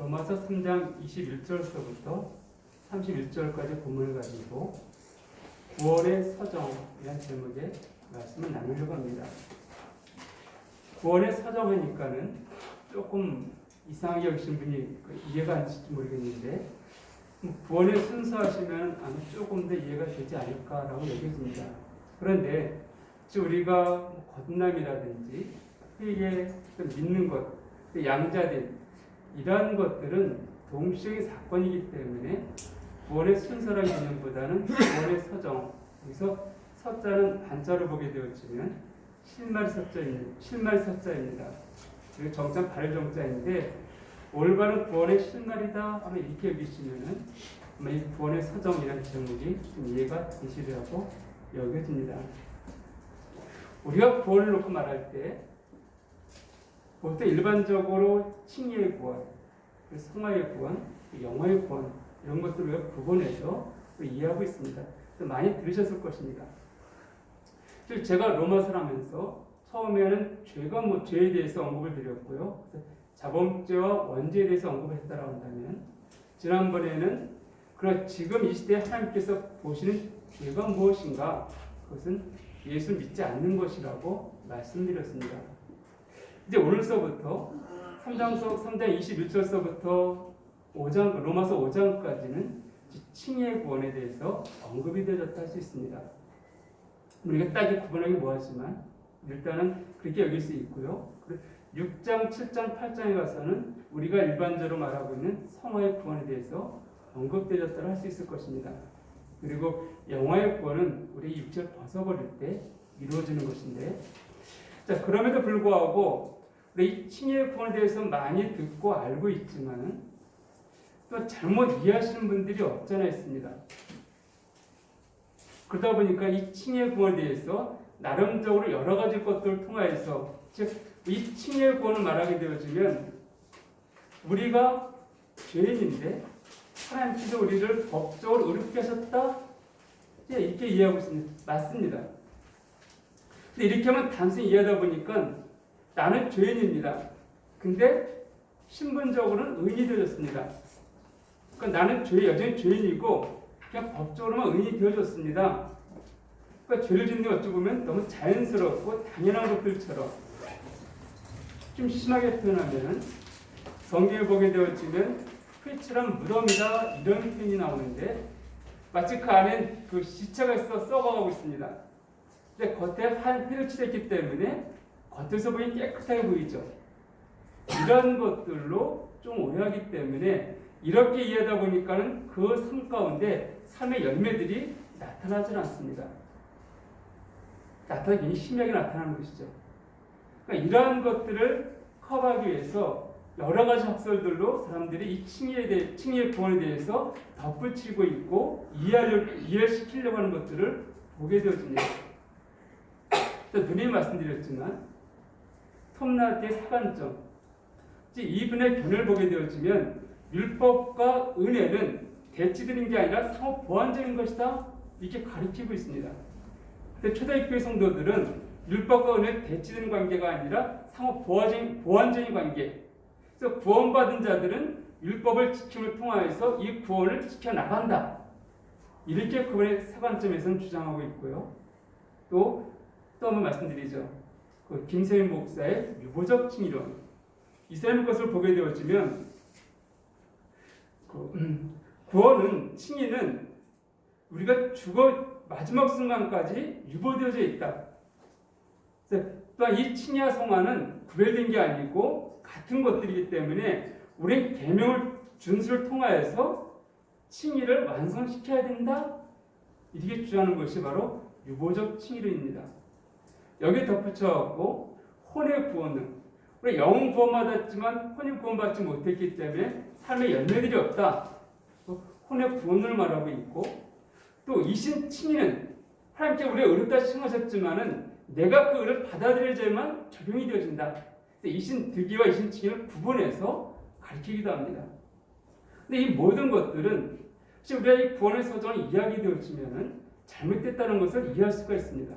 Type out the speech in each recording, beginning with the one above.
로마서 3장 21절서부터 31절까지 본문을 가지고 구원의 서정이라는 제목의 말씀을 나누려고 합니다. 구원의 서정이니까는 조금 이상하게 여기신 분이 이해가 안 될지 모르겠는데 구원의 순서하시면 아마 조금 더 이해가 되지 않을까라고 여겨집니다. 그런데 우리가 거듭남이라든지 회개, 믿는 것, 양자됨 이러한 것들은 동시의 사건이기 때문에 구원의 순서라는 개념보다는 구원의 서정, 여기서 서자는 한자로 보게 되었지만 실말서자입니다. 그리고 정자는 발정자인데 올바른 구원의 실말이다 하면 이렇게 여기시면은 아마 이 구원의 서정이라는 제목이 좀 이해가 되시리라고 여겨집니다. 우리가 구원을 놓고 말할 때 보통 일반적으로 칭의의 구원, 성화의 구원, 영화의 구원 이런 것들을 구분해서 이해하고 있습니다. 많이 들으셨을 것입니다. 제가 로마서를 하면서 처음에는 죄에 대해서 언급을 드렸고요. 자범죄와 원죄에 대해서 언급했다라고 한다면 지난번에는 지금 이 시대에 하나님께서 보시는 죄가 무엇인가? 그것은 예수 믿지 않는 것이라고 말씀드렸습니다. 이제 오늘서부터 3장 21절서부터 로마서 5장까지는 칭의의 구원에 대해서 언급이 되어졌다 할 수 있습니다. 우리가 딱히 구분하기 뭐하지만 일단은 그렇게 여길 수 있고요. 6장, 7장, 8장에 가서는 우리가 일반적으로 말하고 있는 성화의 구원에 대해서 언급되어졌다고 할 수 있을 것입니다. 그리고 영화의 구원은 우리 육체를 벗어버릴 때 이루어지는 것인데, 자, 그럼에도 불구하고 우리 칭의의 구원에 대해서 많이 듣고 알고 있지만 또 잘못 이해하시는 분들이 없잖아 있습니다. 그러다 보니까 이 칭의의 구원에 대해서 나름적으로 여러 가지 것들을 통하여서 이 칭의의 구원을 말하게 되어지면 우리가 죄인인데 하나님께서 우리를 법적으로 의롭게 하셨다 이렇게 이해하고 있습니다. 맞습니다. 근데 이렇게 하면 단순히 이해하다 보니까 나는 죄인입니다. 근데 신분적으로는 의인이 되어졌습니다. 그러니까 나는 여전히 죄인이고 그냥 법적으로만 의인이 되어졌습니다. 그러니까 죄를 짓는 게 어찌 보면 너무 자연스럽고 당연한 것들처럼 좀 심하게 표현하면 성경에 보게 되어지면 회칠한 무덤이다 이런 표현이 나오는데 마치 그 안에 그 시체가 있어 썩어가고 있습니다. 근데 겉에 한 피를 칠했기 때문에 겉에서 보기 깨끗하게 보이죠. 이런 것들로 좀 오해하기 때문에 이렇게 이해하다 보니까는 그 삶 가운데 삶의 열매들이 나타나질 않습니다. 나타나기 심하게 나타나는 것이죠. 그러니까 이러한 것들을 커버하기 위해서 여러 가지 학설들로 사람들이 이 칭의의 구원에 대해서 덧붙이고 있고 이해시키려고 하는 것들을 보게 되어집니다. 누누이 말씀드렸지만 톱나띠의 사관점, 이분의 견해를 보게 되어지면 율법과 은혜는 대치되는 게 아니라 상호 보완적인 것이다 이렇게 가르치고 있습니다. 근데 초대교회 성도들은 율법과 은혜는 대치되는 관계가 아니라 상호 보완적인 관계. 그래서 구원받은 자들은 율법을 지킴을 통하여서 이 구원을 지켜나간다. 이렇게 그분의 사관점에서는 주장하고 있고요. 또 한번 말씀드리죠. 김세윤 목사의 유보적 칭의론. 이스라엘 것을 보게 되어지면 구원은 칭의는 우리가 죽어 마지막 순간까지 유보되어져 있다. 또한 이 칭의와 성화는 구별된 게 아니고 같은 것들이기 때문에 우리는 계명을 준수를 통하여서 칭의를 완성시켜야 된다. 이렇게 주장하는 것이 바로 유보적 칭의론입니다. 여기에 덧붙여갖고 혼의 구원은 우리 영혼 구원받았지만 혼의 구원받지 못했기 때문에 삶의 열매들이 없다. 혼의 구원을 말하고 있고 또 이신 칭의는 하나님께 우리가 의롭다 칭하셨지만은 내가 그 의를 받아들여야만 적용이 되어진다. 이신 득의와 이신 칭의를 구분해서 가르치기도 합니다. 근데 이 모든 것들은 우리가 이 구원의 서정을 이해하게 되어지면은 잘못됐다는 것을 이해할 수가 있습니다.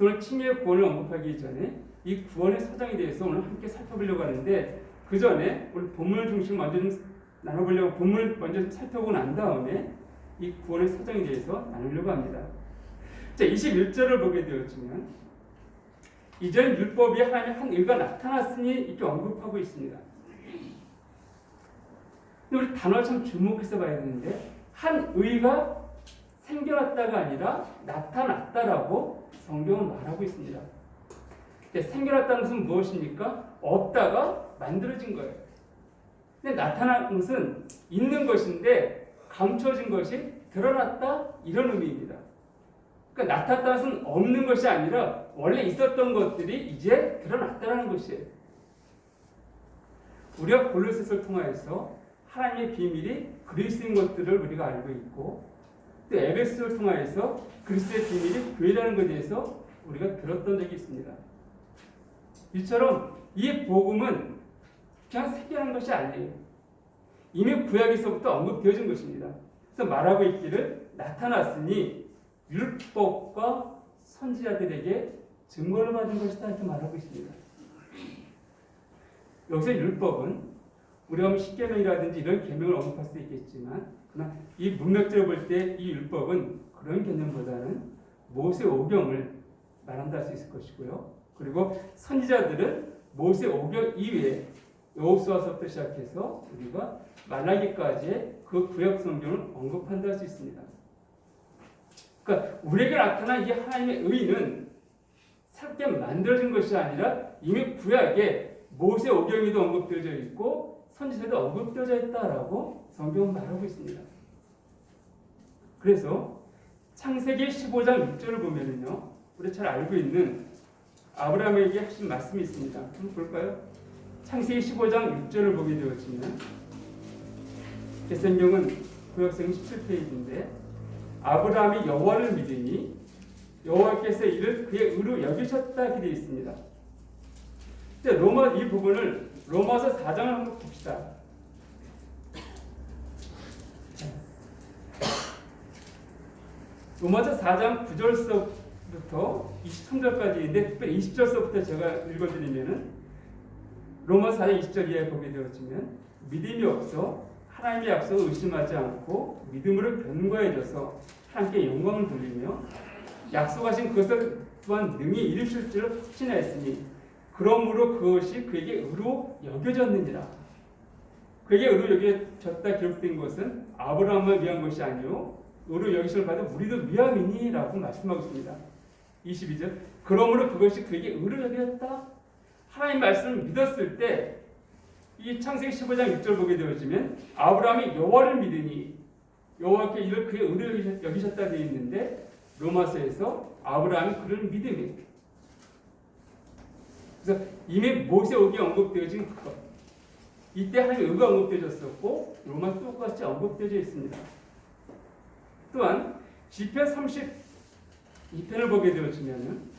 오늘 칭의의 구원을 언급하기 전에 이 구원의 서정에 대해서 오늘 함께 살펴보려고 하는데 그 전에 우리 본문 중심 먼저 좀 나눠보려고 본문을 먼저 좀 살펴보고 난 다음에 이 구원의 사정에 대해서 나누려고 합니다. 자, 21절을 보게 되었지만 이전 율법이 하나님의 한 의가 나타났으니 이렇게 언급하고 있습니다. 근데 우리 단어를 참 주목해서 봐야 되는데 한 의가 생겨났다가 아니라 나타났다라고 성경은 말하고 있습니다. 생겨났다는 것은 무엇입니까? 없다가 만들어진 거예요. 근데 나타난 것은 있는 것인데 감춰진 것이 드러났다 이런 의미입니다. 그러니까 나타났다는 것은 없는 것이 아니라 원래 있었던 것들이 이제 드러났다는 것이에요. 우리가 골로새서를 통하여서 하나님의 비밀이 그리스도인 것들을 우리가 알고 있고 또 에베소를 통하여서 그리스도의 비밀이 교회라는 것에 대해서 우리가 들었던 적이 있습니다. 이처럼 이 복음은 그냥 생겨난 것이 아니에요. 이미 구약에서부터 언급되어진 것입니다. 그래서 말하고 있기를 나타났으니 율법과 선지자들에게 증거를 받은 것이다 이렇게 말하고 있습니다. 여기서 율법은 우리가 십계명이라든지 이런 계명을 언급할 수도 있겠지만 그러나 이 문맥적으로 볼 때 이 율법은 그런 개념보다는 모세 오경을 말한다 할 수 있을 것이고요. 그리고 선지자들은 모세 오경 이외에 여호수아서부터 시작해서 우리가 말라기까지의 그 구약 성경을 언급한다 할 수 있습니다. 그러니까 우리에게 나타난 이 하나님의 의는 새롭게 만들어진 것이 아니라 이미 구약에 모세 오경에도 언급되어져 있고 선지자도 언급되어져 있다라고 성경은 말하고 있습니다. 그래서 창세기 15장 6절을 보면은요, 우리 잘 알고 있는 아브라함에게 하신 말씀이 있습니다. 한번 볼까요? 창세기 15장 6절을 보게 되었지만 개성경은 구역성 17페이지인데 아브라함이 여호와를 믿으니 여호와께서 이를 그의 의로 여기셨다 이렇게 되어 있습니다. 이 부분을 로마서 4장을 한번 봅시다. 로마서 4장 9절서부터 23절까지인데 특별히 20절서부터 제가 읽어드리면은 로마서 4장 20절 이하에 보게 되었지만 믿음이 없어 하나님의 약속을 의심하지 않고 믿음으로 견고해져서 하나님께 영광을 돌리며 약속하신 그것을 또한 능히 이루실 줄을 확신하였으니 그러므로 그것이 그에게 의로 여겨졌느니라. 그에게 의로 여겨졌다 기록된 것은 아브라함을 위한 것이 아니요 의로 여기심을 받은 우리도 위함이니라고 말씀하고 있습니다. 22절 그러므로 그것이 그에게 의로 여겨졌다. 하나님 말씀을 믿었을 때 이 창세기 15장 6절 보게 되어지면 아브라함이 여호와를 믿으니 여호와께 이를 그의 의로 여기셨다 되어 있는데 로마서에서 아브라함이 그를 믿으니 그래서 이미 모세 오경에 언급되어진 것 이때 하나님의 의가 언급되어졌었고 로마 똑같이 언급되어져 있습니다. 또한 시편 32편을 보게 되어지면은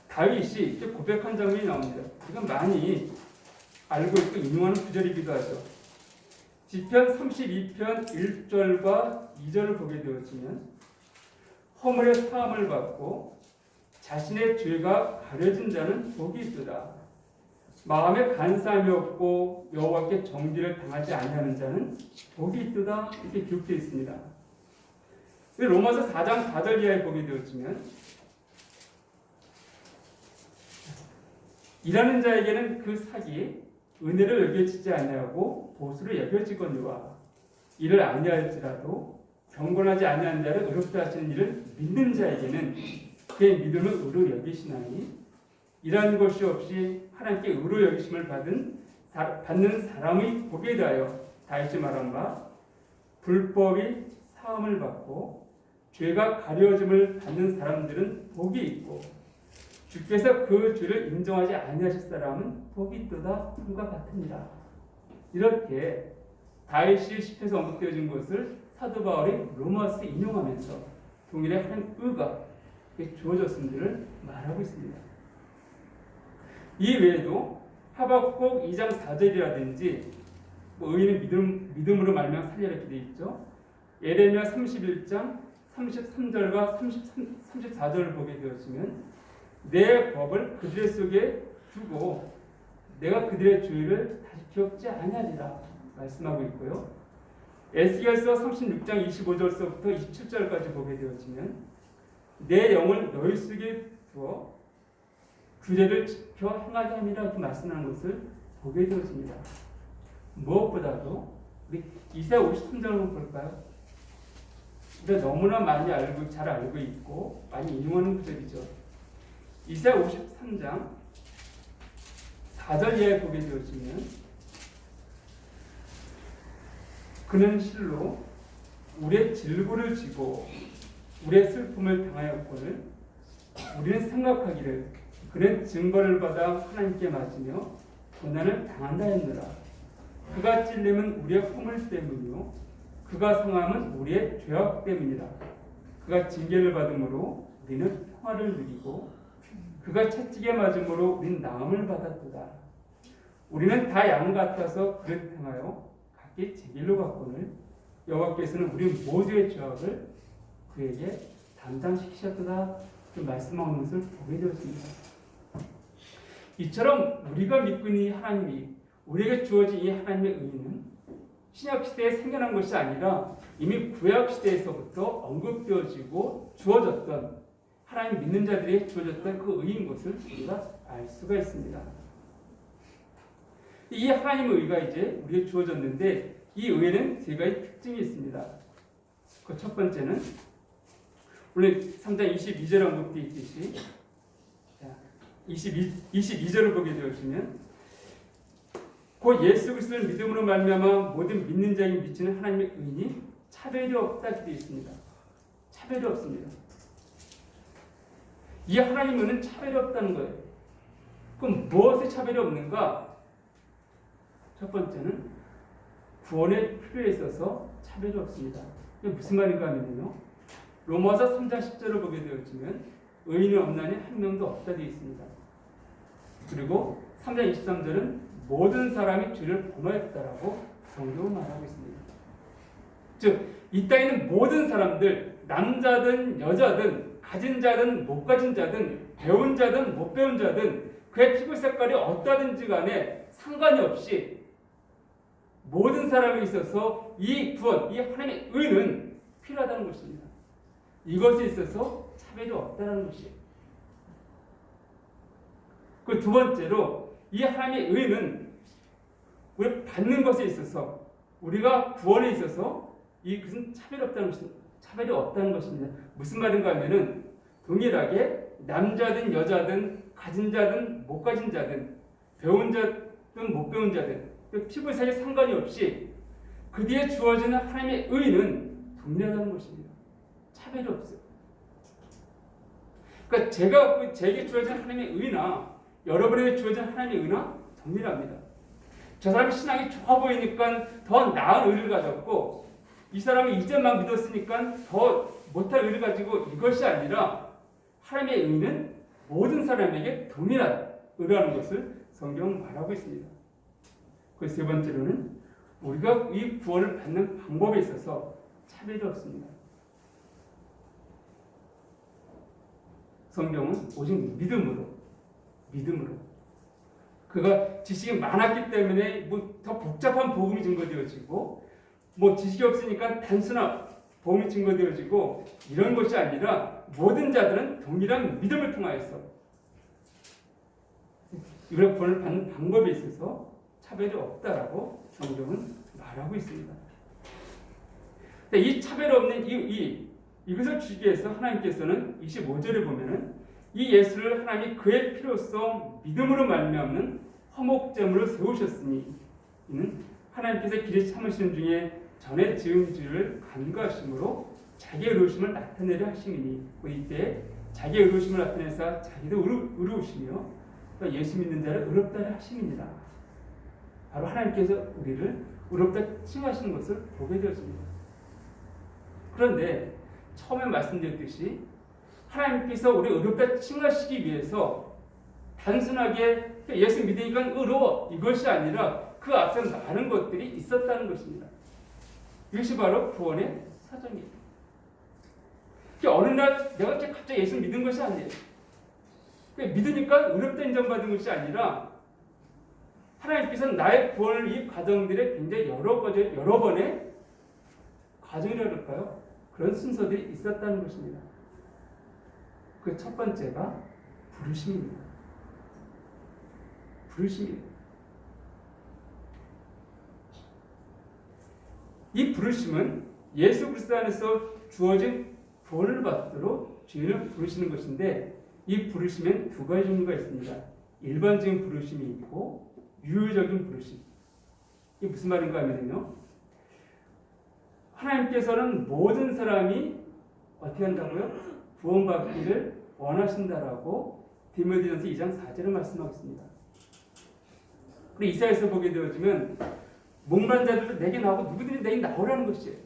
다윗이 이렇게 고백한 장면이 나옵니다. 이건 많이 알고 있고 인용하는 구절이기도 하죠. 시편 32편 1절과 2절을 보게 되어지면 허물의 사함을 받고 자신의 죄가 가려진 자는 복이 있도다. 마음에 간사함이 없고 여호와께 정죄를 당하지 아니하는 자는 복이 있도다. 이렇게 기록되어 있습니다. 로마서 4장 4절 이하에 보게 되었지만 일하는 자에게는 그 삭이 은혜를 여겨지지 아니하고 보수를 여겨지거니와 이를 아니할지라도 경건하지 아니한 자를 의롭다 하시는 이를 믿는 자에게는 그의 믿음을 의로 여기시나니 이러한 것이 없이 하나님께 의로 여기심을 받는 사람의 복에 대하여 다윗이 말한 바 불법이 사함을 받고 죄가 가려짐을 받는 사람들은 복이 있고 주께서 그 죄를 인정하지 아니하실 사람은 복이 있도다 함과 같으니라. 이렇게 다윗이 시편에서 언급되어진 것을 사도 바울이 로마서 인용하면서 동일의 한 의가 주어졌음들을 말하고 있습니다. 이 외에도 하박국 2장 4절이라든지 의인은 믿음으로 말미암아 살리라 이렇게 되어 있죠. 예레미야 31장 33절과 34절을 보게 되었으면 내 법을 그들 속에 두고 내가 그들의 죄를 다시 기억지 아니하리라 말씀하고 있고요. 에스겔서 36장 25절서부터 27절까지 보게 되어지면 내 영을 너희 속에 두어 규례를 지켜 행하게 함이라 이렇게 말씀하는 것을 보게 되어집니다. 무엇보다도 우리 이사야 53장을 한번 볼까요? 우리가 너무나 많이 잘 알고 있고 많이 인용하는 구절이죠. 이사야 53장 4절 이하에 보게 되어지면 그는 실로 우리의 질고를 지고 우리의 슬픔을 당하였거늘 우리는 생각하기를 그는 증거를 받아 하나님께 맞으며 고난을 당한다 했느라. 그가 찔림은 우리의 허물 때문이요 그가 상함은 우리의 죄악 때문이라. 그가 징계를 받음으로 우리는 평화를 누리고 그가 채찍에 맞음으로 우리는 나음을 받았도다. 우리는 다 양 같아서 그를 향하여 각기 제 길로 갔거늘 여호와께서는 우리 모두의 죄악을 그에게 담당시키셨도다. 그 말씀하는 것을 보게 되었습니다. 이처럼 우리가 믿고 있는 이 하나님이 우리에게 주어진 이 하나님의 의는 신약 시대에 생겨난 것이 아니라 이미 구약 시대에서부터 언급되어지고 주어졌던 하나님 믿는 자들에게 주어졌던 그 의인 것을 우리가 알 수가 있습니다. 이 하나님의 의가 이제 우리에게 주어졌는데 이 의에는 세 가지 특징이 있습니다. 그 첫 번째는 오늘 3장 22절에 언급되어 있듯이 22절을 보게 되어지면 곧 예수 그리스도를 믿음으로 말미암아 모든 믿는 자에게 미치는 하나님의 의인이 차별이 없다 이렇게 되어 있습니다. 차별이 없습니다. 이 하나님의 의는 차별이 없다는 거예요. 그럼 무엇에 차별이 없는가? 첫 번째는 구원의 필요에 있어서 차별이 없습니다. 이게 무슨 말인가 하면요. 로마서 3장 10절을 보게 되어지면 의인은 없나니 한 명도 없다 되어 있습니다. 그리고 3장 23절은 모든 사람이 죄를 범하였다라고 성경은 말하고 있습니다. 즉, 이 땅에 있는 모든 사람들, 남자든 여자든 가진 자든 못 가진 자든 배운 자든 못 배운 자든 그의 피부 색깔이 어떠든지 간에 상관이 없이 모든 사람에 있어서 이 구원, 이 하나님의 의는 필요하다는 것입니다. 이것에 있어서 차별이 없다는 것이에요. 그 두 번째로 이 하나님의 의는 우리 받는 것에 있어서 우리가 구원에 있어서 이것은 차별이 없다는 것입니다. 무슨 말인가 하면은 동일하게 남자든 여자든 가진 자든 못 가진 자든 배운 자든 못 배운 자든 피부색에 상관이 없이 그 뒤에 주어지는 하나님의 의는 동일하다는 것입니다. 차별이 없어요. 그러니까 제게 주어진 하나님의 의나 여러분에게 주어진 하나님의 의나 동일합니다. 저 사람이 신앙이 좋아 보이니까 더 나은 의를 가졌고 이 사람이 이제 막 믿었으니까 더 못할 의를 가지고 이것이 아니라 하나님의 의는 모든 사람에게 동일한 의라는 것을 성경은 말하고 있습니다. 그 세 번째로는 우리가 이 구원을 받는 방법에 있어서 차별이 없습니다. 성경은 오직 믿음으로 그가 지식이 많았기 때문에 더 복잡한 복음이 증거되어지고 지식이 없으니까 단순한 복음이 증거되어지고 이런 것이 아니라 모든 자들은 동일한 믿음을 통하여서 이런 구원을 받는 방법에 있어서 차별이 없다라고 성경은 말하고 있습니다. 이 차별이 없는 이것을 주기 위해서 하나님께서는 25절에 보면은 이 예수를 하나님이 그의 피로써 믿음으로 말미암는 화목제물을 세우셨으니 이는 하나님께서 길에 참으시는 중에 전에 지은 죄를 간과하심으로 자기의 의로우심을 나타내려 하심이니 이때 자기의 의로우심을 나타내서 자기도 의로우시며 예수 믿는 자를 의롭다 하심이니라. 바로 하나님께서 우리를 의롭다 칭하시는 것을 보게 되었습니다. 그런데 처음에 말씀드렸듯이 하나님께서 우리 의롭다 칭하시기 위해서 단순하게 예수 믿으니까 의로워 이것이 아니라 그 앞에 많은 것들이 있었다는 것입니다. 이것이 바로 구원의 사정이에요. 어느 날 내가 갑자기 예수 믿은 것이 아니에요. 믿으니까 의롭다 인정받은 것이 아니라 하나님께서는 나의 구원을 이 과정들에 굉장히 여러 번의 과정이라고 할까요? 그런 순서들이 있었다는 것입니다. 그 첫 번째가 부르심입니다. 부르심입니다. 이 부르심은 예수 그리스도 안에서 주어진 구원을 받도록 주인을 부르시는 것인데, 이 부르심엔 두 가지 종류가 있습니다. 일반적인 부르심이 있고 유효적인 부르심. 이게 무슨 말인가 하면요, 하나님께서는 모든 사람이 어떻게 한다고요? 구원받기를 원하신다라고 디모데전서 2장 4절을 말씀하고 있습니다. 그리고 이사야서 보게 되어지면 목마른 자들도 내게 나오고 누구든지 내게 나오라는 것이에요.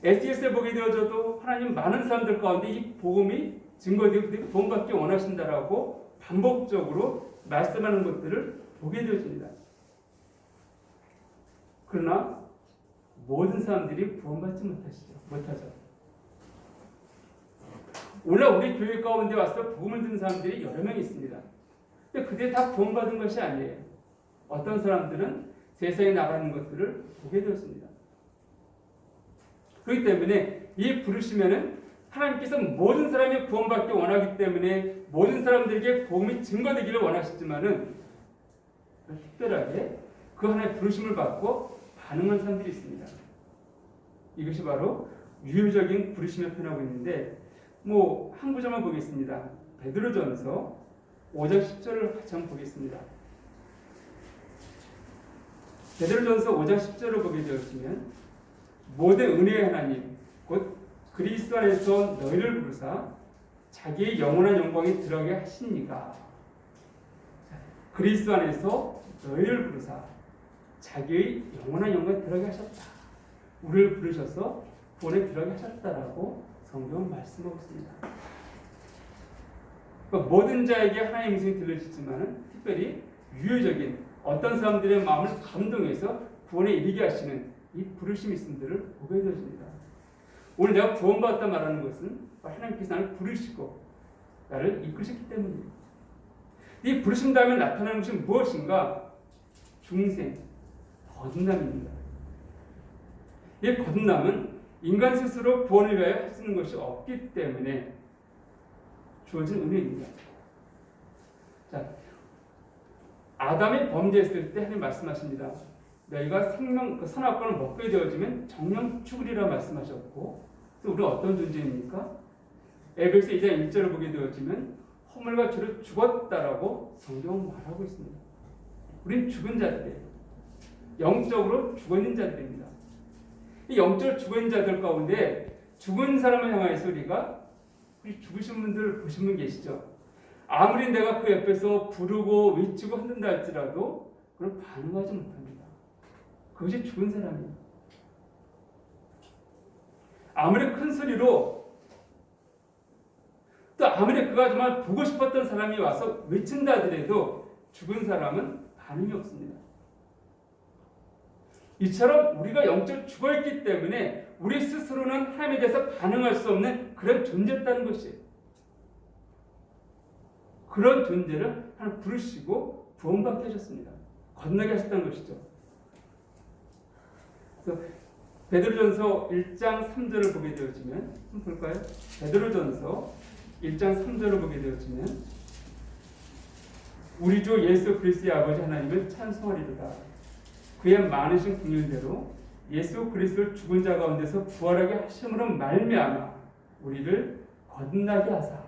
SES에 보게 되어져도 하나님 많은 사람들 가운데 이 복음이 증거되고 구원받기 원하신다라고 반복적으로 말씀하는 것들을 보게 되어집니다. 그러나 모든 사람들이 구원받지 못하죠. 오늘 우리 교회 가운데 와서 복음을 듣는 사람들이 여러 명 있습니다. 근데 그들이 다 구원받은 것이 아니에요. 어떤 사람들은 세상에 나가는 것들을 보게 되었습니다. 그렇기 때문에 이 부르심에는 하나님께서 모든 사람이 구원받기 원하기 때문에 모든 사람들에게 복음이 증거되기를 원하시지만은 특별하게 그 하나의 부르심을 받고 반응한 사람들이 있습니다. 이것이 바로 유효적인 부르심을 표현하고 있는데, 한 구절만 보겠습니다. 베드로전서 5장 10절을 같이 한번 보겠습니다. 베드로전서 5장 10절을 보게 되었으면, 모든 은혜의 하나님 곧 그리스도 안에서 너희를 부르사 자기의 영원한 영광에 들어가게 하시니가. 그리스도 안에서 너희를 부르사 자기의 영원한 영광에 들어가게 하셨다. 우리를 부르셔서 구원에 들어가게 하셨다라고 성경은 말씀하고 있습니다. 그러니까 모든 자에게 하나님의 음성이 들려지지만 특별히 유효적인 어떤 사람들의 마음을 감동해서 구원에 이르게 하시는 이 부르심이 있음들을 보게 되어집니다. 오늘 내가 구원받았다 말하는 것은 하나님께서 나를 부르시고 나를 이끄셨기 때문입니다. 이 부르심 다음에 나타나는 것이 무엇인가? 중생, 거듭남입니다. 이 거듭남은 인간 스스로 구원을 위하여 할 수 있는 것이 없기 때문에 주어진 은혜입니다. 자, 아담이 범죄했을 때 하나님 말씀하십니다. 너희가 선악과를 먹게 되어지면 정령 죽으리라 말씀하셨고, 또 우리가 어떤 존재입니까? 에베소 2장 1절을 보게 되어지면 허물과 죄로 죽었다라고 성경은 말하고 있습니다. 우린 죽은 자들이에요. 영적으로 죽어있는 자들입니다. 이 영적으로 죽어있는 자들 가운데 죽은 사람을 향하여서 우리 죽으신 분들 보신 분 계시죠? 아무리 내가 그 옆에서 부르고 외치고 흔든다 할지라도 그걸 반응하지 못합니다. 그것이 죽은 사람이에요. 아무리 큰 소리로, 또 아무리 그가 정말 보고 싶었던 사람이 와서 외친다 하더라도 죽은 사람은 반응이 없습니다. 이처럼 우리가 영적으로 죽어있기 때문에 우리 스스로는 하나님에 대해서 반응할 수 없는 그런 존재였다는 것이에요. 그런 존재를 하나님 부르시고 구원받게 하셨습니다. 건너게 하셨다는 것이죠. 그래서 베드로전서 1장 3절을 보게 되어지면, 한번 볼까요? 베드로전서 1장 3절을 보게 되어지면, 우리 주 예수 그리스도의 아버지 하나님을 찬송하리로다. 그의 많으신 긍휼대로 예수 그리스도를 죽은 자 가운데서 부활하게 하심으로 말미암아 우리를 거듭나게 하사.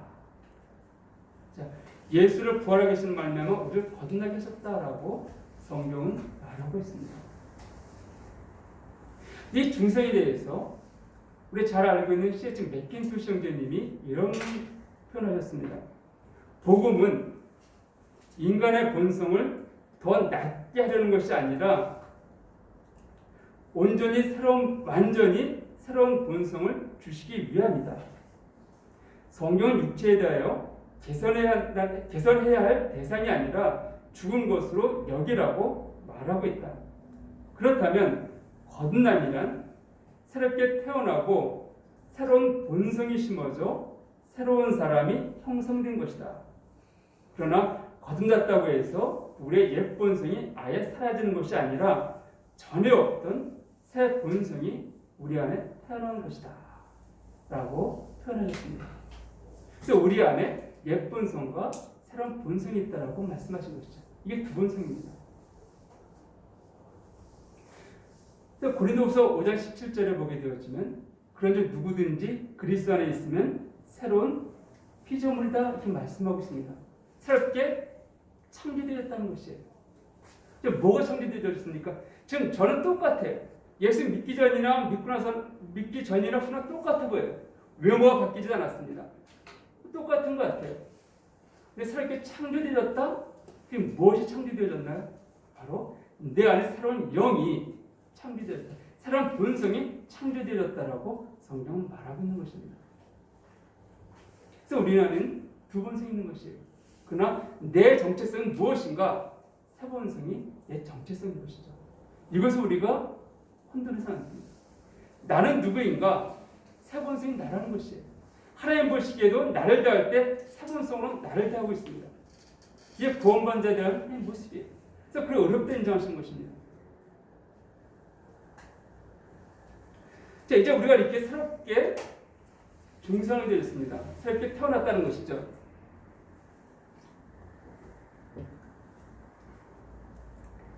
자, 예수를 부활하게 하시는 말미암아 우리를 거듭나게 하셨다라고 성경은 말하고 있습니다. 이 중생에 대해서 우리 잘 알고 있는 C.H. 맥킨토시 형제님이 이런 표현하셨습니다. 복음은 인간의 본성을 더 낮게 하려는 것이 아니라 완전히 새로운 본성을 주시기 위함이다. 성경은 육체에 대하여 개선해야 할 대상이 아니라 죽은 것으로 여기라고 말하고 있다. 그렇다면 거듭남이란 새롭게 태어나고 새로운 본성이 심어져 새로운 사람이 형성된 것이다. 그러나 거듭났다고 해서 우리의 옛 본성이 아예 사라지는 것이 아니라 전에 없던 새 본성이 우리 안에 태어나는 것이다 라고 표현하셨습니다. 그래서 우리 안에 옛 본성과 새로운 본성이 있다라고 말씀하신 것이죠. 이게 두 본성입니다. 고린도후서 5장 17절에 보게 되었지만 그런즉 누구든지 그리스도 안에 있으면 새로운 피조물이다 이렇게 말씀하고 있습니다. 새롭게 창조되었다는 것이에요. 뭐가 창조되었습니까? 지금 저는 똑같아요. 예수 믿기 전이나 믿기 전이나 후나 똑같아 보여요. 외모가 바뀌지 않았습니다. 똑같은 것 같아요. 근데 새롭게 창조되었다? 그게 무엇이 창조되어졌나요? 바로 내 안에 새로운 영이 창조되었다. 새로운 본성이 창조되었다라고 성경은 말하고 있는 것입니다. 그래서 우리는 두 본성이 있는 것이에요. 그러나 내 정체성은 무엇인가? 새 본성이 내 정체성인 것이죠. 이것을 우리가 혼돈해서 안 됩니다. 나는 누구인가? 새 본성이 나라는 것이에요. 하나님 보시기에도 나를 대할 때 새 본성으로 나를 대하고 있습니다. 이게 구원받은 자에 대한 하나님의 모습이에요. 그래서 그걸 어렵다 인정하시는 것입니다. 자, 이제 우리가 이렇게 새롭게 중성이 되었습니다. 새롭게 태어났다는 것이죠.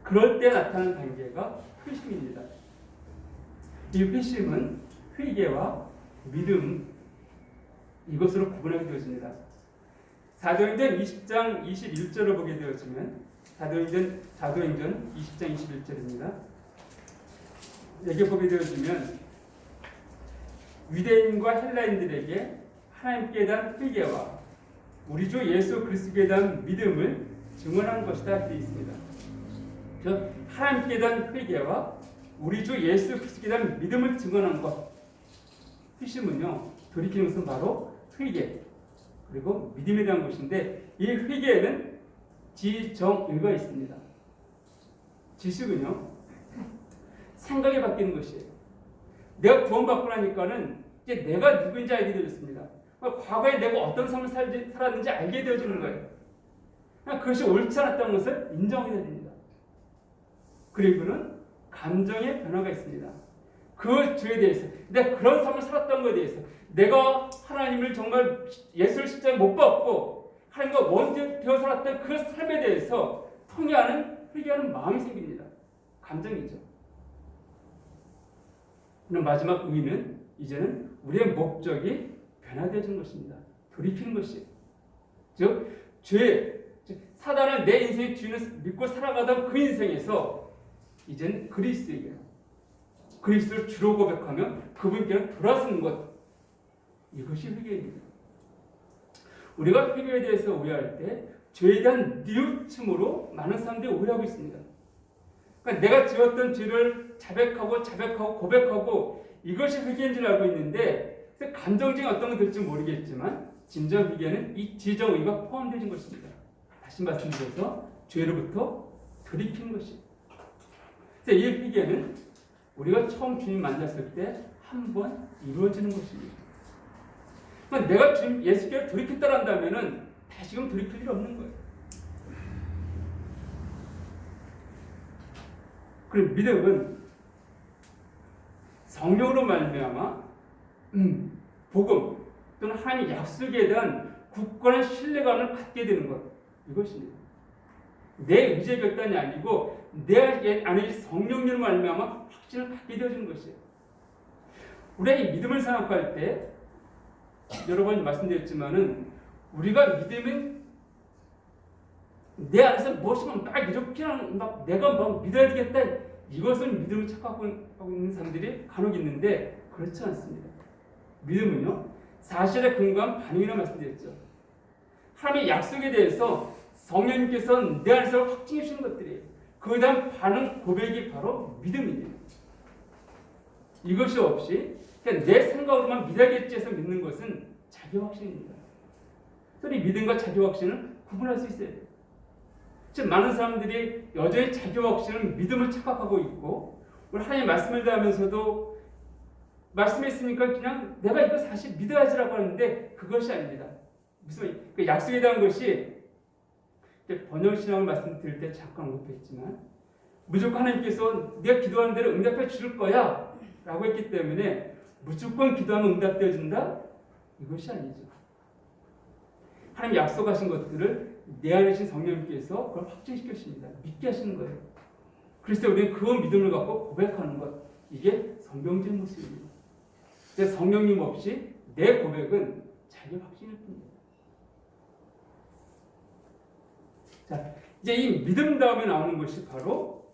그럴 때 나타나는 단계가 회심입니다. 이 회심은 회개와 믿음 이것으로 구분하게 되어집니다. 사도행전 20장 21절을 보게 되어지면 사도행전 20장 21절입니다. 여기 보게 되어지면 유대인과 헬라인들에게 하나님께 대한 회개와 우리 주 예수 그리스도에 대한 믿음을 증언한 것이다 되어 있습니다. 하나님께 대한 회개와 우리 주 예수 그리스도에 대한 믿음을 증언한 것. 회심은요, 돌이키는 것은 바로 회개 그리고 믿음에 대한 것인데 이 회개에는 지정의가 있습니다. 지식은요, 생각이 바뀌는 것이에요. 내가 구원받고 나니까는 이제 내가 누구인지 알게 되었습니다. 과거에 내가 어떤 삶을 살았는지 알게 되어지는 거예요. 그것이 옳지 않았다는 것을 인정해야 됩니다. 그리고는 감정의 변화가 있습니다. 그 죄에 대해서, 내가 그런 삶을 살았던 것에 대해서, 내가 하나님을 정말 예수를 십자가에 못 박고 하나님과 원수되어 살았던 그 삶에 대해서 통회하는, 회개하는 마음이 생깁니다. 감정이죠. 그럼 마지막 의는 이제는 우리의 목적이 변화되어지는 것입니다. 돌이키는 것이에요. 즉, 사단을 내 인생의 주인을 믿고 살아가던 그 인생에서 이제는 그리스도를 주로 고백하며 그분께로 돌아서는 것. 이것이 회개입니다. 우리가 회개에 대해서 오해할 때 죄에 대한 뉘우침으로 많은 사람들이 오해하고 있습니다. 그러니까 내가 지었던 죄를 자백하고 고백하고 이것이 회개인 줄 알고 있는데 감정적인 어떤 건 될지 모르겠지만 진정 회개는 이 지정의가 포함되는 것입니다. 다시 말씀드려서 죄로부터 돌이키는 것입니다. 그래서 이 회개는 우리가 처음 주님 만났을 때 한 번 이루어지는 것입니다. 그러니까 내가 주님 예수께로 돌이켰다 한다면은 다시금 돌이킬 일 없는 거예요. 그리고 믿음은 성령으로 말미암아 복음 또는 하나님의 약속에 대한 굳건한 신뢰감을 갖게 되는 것. 이것입니다. 내 의지의 결단이 아니고 내 안에 성령으로 말미암아 확신을 갖게 되어지는 것이에요. 우리가 이 믿음을 생각할 때 여러 번 말씀드렸지만은 우리가 믿음은 내 안에서 무엇인가 막 이렇게 막 내가 막 믿어야 되겠다 이것을 믿음을 착각하고 있는 사람들이 간혹 있는데 그렇지 않습니다. 믿음은요 사실에 근거한 반응이라고 말씀드렸죠. 하나님의 약속에 대해서 성령님께서 내 안에서 확증해 주시는 것들이에요. 그에 대한 반응 고백이 바로 믿음이에요. 이것이 없이 그냥 내 생각으로만 믿어야겠지 해서 믿는 것은 자기 확신입니다. 그래서 믿음과 자기 확신을 구분할 수 있어야 돼요. 지금 많은 사람들이 여전히 자기 확신은 믿음을 착각하고 있고 우리 하나님 말씀을 대하면서도 말씀했으니까 그냥 내가 이거 사실 믿어야지라고 하는데 그것이 아닙니다. 무슨 그 약속에 대한 것이 번역신앙을 말씀드릴 때 잠깐 언급했지만 무조건 하나님께서 내가 기도하는 대로 응답해 주실 거야 라고 했기 때문에 무조건 기도하면 응답되어진다? 이것이 아니죠. 하나님 약속하신 것들을 내 안에 계신 성령님께서 그걸 확증시켜 주십니다. 믿게 하시는 거예요. 그래서 우리는 그 믿음을 갖고 고백하는 것, 이게 성경적인 모습입니다. 근데 성령님 없이 내 고백은 자기 확신일 뿐입니다. 자, 이제 이 믿음 다음에 나오는 것이 바로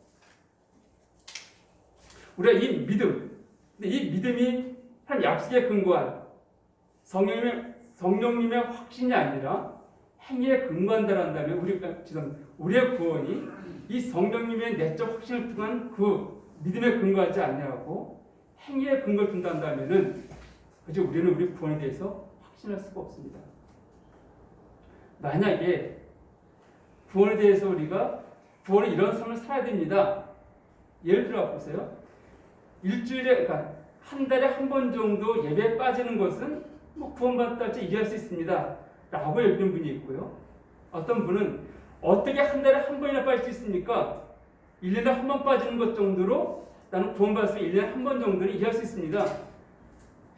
우리가 이 믿음, 근데 이 믿음이 한 약속에 근거한 성령님의 확신이 아니라 행위에 근거한다라면 우리의 구원이 이 성령님의 내적 확신을 통한 그 믿음에 근거하지 않냐고 행위에 근거를 둔다면은 그저 우리는 우리 구원에 대해서 확신할 수가 없습니다. 만약에 구원에 대해서 우리가 구원의 이런 삶을 살아야 됩니다. 예를 들어 보세요. 일주일에, 그러니까 한 달에 한 번 정도 예배에 빠지는 것은 뭐 구원받았다 할지 이해할 수 있습니다. 라고 여기는 분이 있고요. 어떤 분은 어떻게 한 달에 한 번이나 빠질 수 있습니까? 1년에 한 번 빠지는 것 정도로 나는 구원받았으면 1년에 한 번 정도는 이해할 수 있습니다.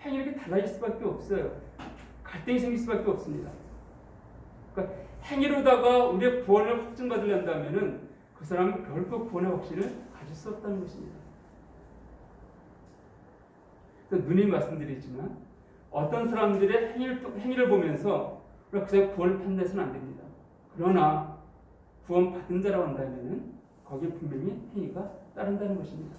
행위가 달라질 수밖에 없어요. 갈등이 생길 수밖에 없습니다. 그러니까 행위로다가 우리의 구원을 확증받으려면 그 사람은 결코 구원의 확신을 가질 수 없다는 것입니다. 누누이 말씀드리지만 어떤 사람들의 행위를 보면서 그 사람의 구원을 판단해서는 안 됩니다. 그러나 구원 받은 자라고 한다면 거기에 분명히 행위가 따른다는 것입니다.